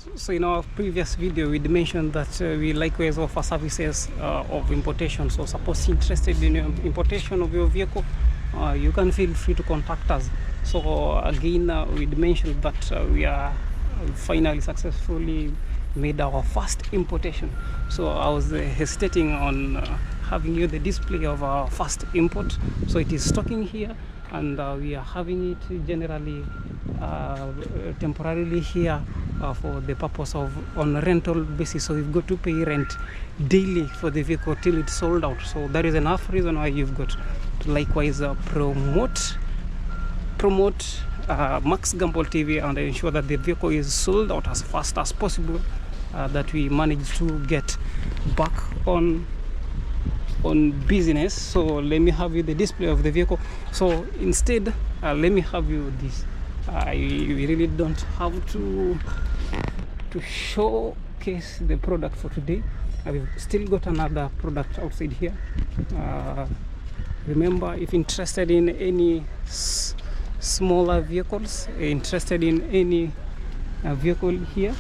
So in our previous video, we mentioned that we likewise offer services of importation. So suppose you're interested in importation of your vehicle, you can feel free to contact us. So again, we mentioned that we are finally successfully made our first importation. So I was hesitating on having you the display of our first import. So it is stocking here, and we are having it generally temporarily here for the purpose of on a rental basis. So you've got to pay rent daily for the vehicle till it's sold out. So that is enough reason why you've got to likewise promote Max Gumball TV and ensure that the vehicle is sold out as fast as possible, that we manage to get back on business. So let me have you the display of the vehicle. So instead, let me have you this. We really don't have to showcase the product for today. We've still got another product outside here. Remember, if interested in any smaller vehicles, interested in any vehicle here,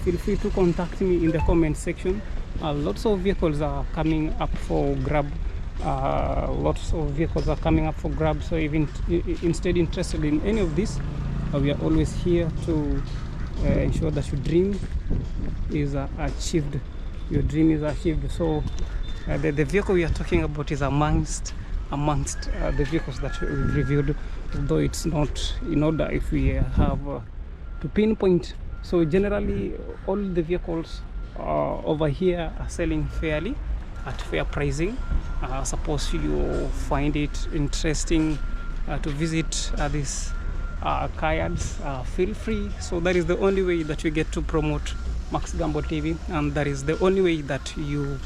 feel free to contact me in the comment section. Lots of vehicles are coming up for grab. So even instead interested in any of this, we are always here to ensure that your dream is achieved. Your dream is achieved. So the vehicle we are talking about is amongst the vehicles that we've reviewed, though it's not in order if we have to pinpoint. So generally all the vehicles over here are selling fairly at fair pricing. Suppose you find it interesting to visit these car yards, feel free. So that is the only way that you get to promote Max Gumball TV, and that is the only way that you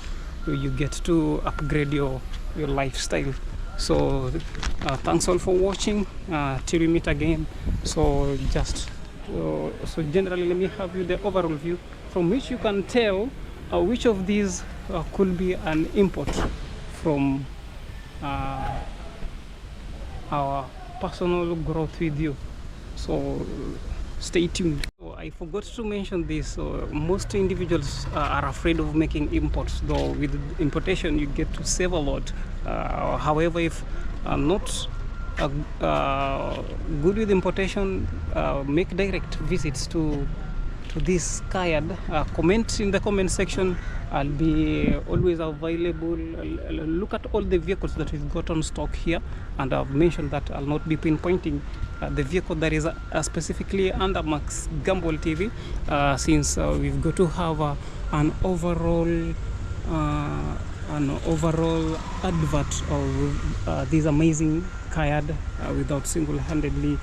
get to upgrade your lifestyle. So thanks all for watching, till we meet again. So so generally, let me have you the overall view from which you can tell which of these could be an import from our personal growth with you. So stay tuned. So I forgot to mention this. Most individuals are afraid of making imports, though with importation you get to save a lot. However, if not good with importation, make direct visits to this car yard. Comment in the comment section. I'll be always available. Look at all the vehicles that we've got on stock here, and I've mentioned that I'll not be pinpointing the vehicle that is specifically under Max Gumball TV, since we've got to have an overall advert of this amazing car yard without single-handedly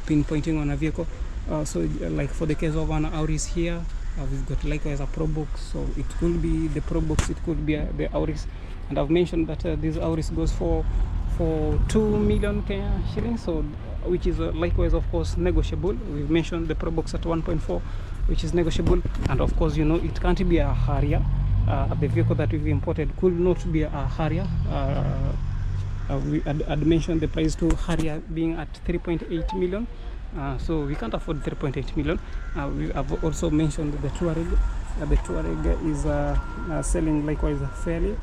pinpointing on a vehicle. So like for the case of an Auris here, we've got likewise a Probox. So it could be the Probox, it could be the Auris, and I've mentioned that this Auris goes for 2 million Kenya shillings, so which is likewise of course negotiable. We've mentioned the Probox at 1.4, which is negotiable, and of course it can't be a Harrier. The vehicle that we've imported could not be a Harrier. I'd mentioned the price to Harrier being at 3.8 million. So we can't afford 3.8 million. We have also mentioned the Touareg. The Touareg is selling likewise fairly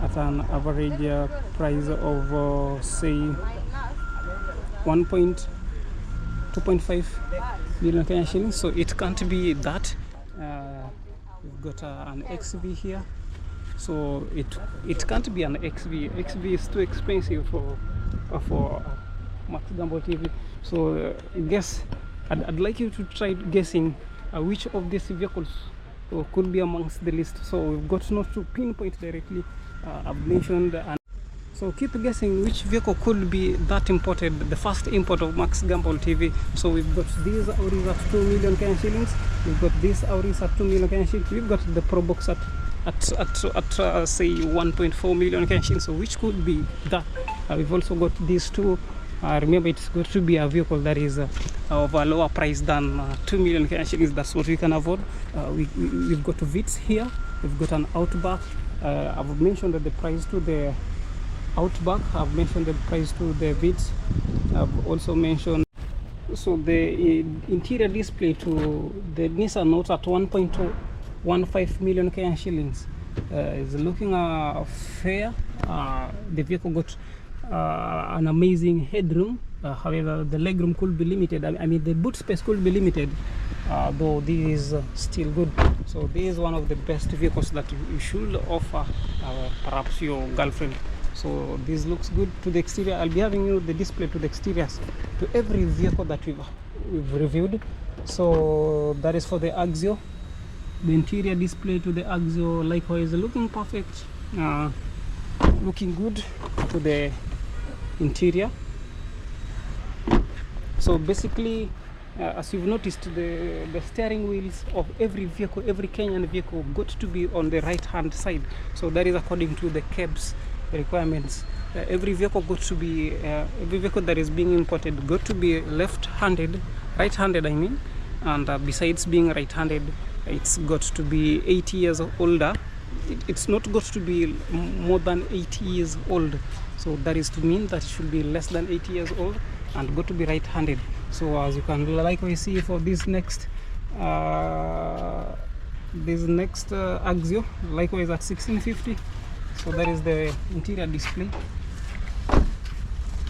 at an average price of say 2.5 million Kenyan shillings. So it can't be that. We've got an XV here, so it can't be an XV. XV is too expensive for Max Gumball TV. So guess I'd like you to try guessing which of these vehicles could be amongst the list. So we've got not to pinpoint directly. I've mentioned, and so keep guessing which vehicle could be that imported, the first import of Max Gumball TV. So we've got these Auris at 2 million Kenyan shillings. We've got this Auris at 2 million Kenyan shillings. We've got the Probox at say 1.4 million Kenyan shillings. So which could be that? We've also got these two. Remember, it's going to be a vehicle that is of a lower price than 2 million Kenyan shillings. That's what we can afford. We've got Vitz here. We've got an Outback. I've mentioned that the price to the Outback. I've mentioned the price to the Vitz. I've also mentioned So the interior display to the Nissan Note at 1.15 million Kenyan shillings is looking fair. The vehicle got an amazing headroom. However, the legroom could be limited. I mean, the boot space could be limited, though this is still good. So this is one of the best vehicles that you should offer perhaps your girlfriend. So this looks good to the exterior. I'll be having you the display to the exteriors to every vehicle that we've reviewed. So that is for the Axio. The interior display to the Axio likewise looking perfect, looking good to the interior. So basically, as you've noticed, the steering wheels of every vehicle, every Kenyan vehicle, got to be on the right hand side. So that is according to the KEBS requirements. Every vehicle got to be every vehicle that is being imported got to be left-handed, right-handed I mean, and besides being right-handed, it's got to be 80 years older. It's not got to be more than 80 years old. So that is to mean that it should be less than 80 years old and got to be right-handed. So as you can likewise see for this next Axio, likewise at 1650. So that is the interior display.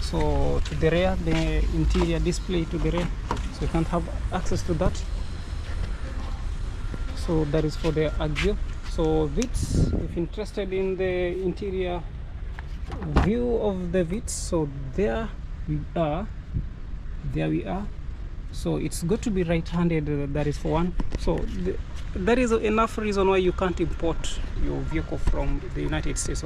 So to the rear, the interior display to the rear, so you can't have access to that. So that is for the Axio. So Vitz, if interested in the interior view of the Vitz, so there we are. So it's got to be right-handed, that is for one. So that is enough reason why you can't import your vehicle from the United States.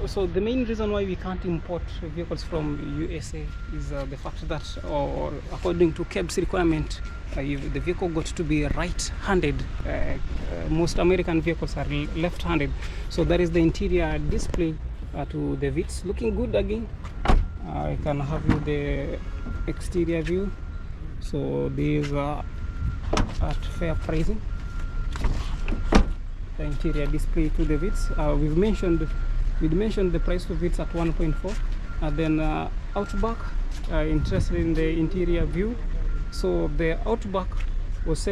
So the main reason why we can't import vehicles from USA is the fact that, or according to KEBS requirement, the vehicle got to be right-handed. Most American vehicles are left-handed. So that is the interior display to the Vitz, looking good again. I can have you the exterior view. So these are at fair pricing. The interior display to the Vitz. We mentioned the price of Vitz at 1.4. And then Outback, interested in the interior view. So the Outback was selling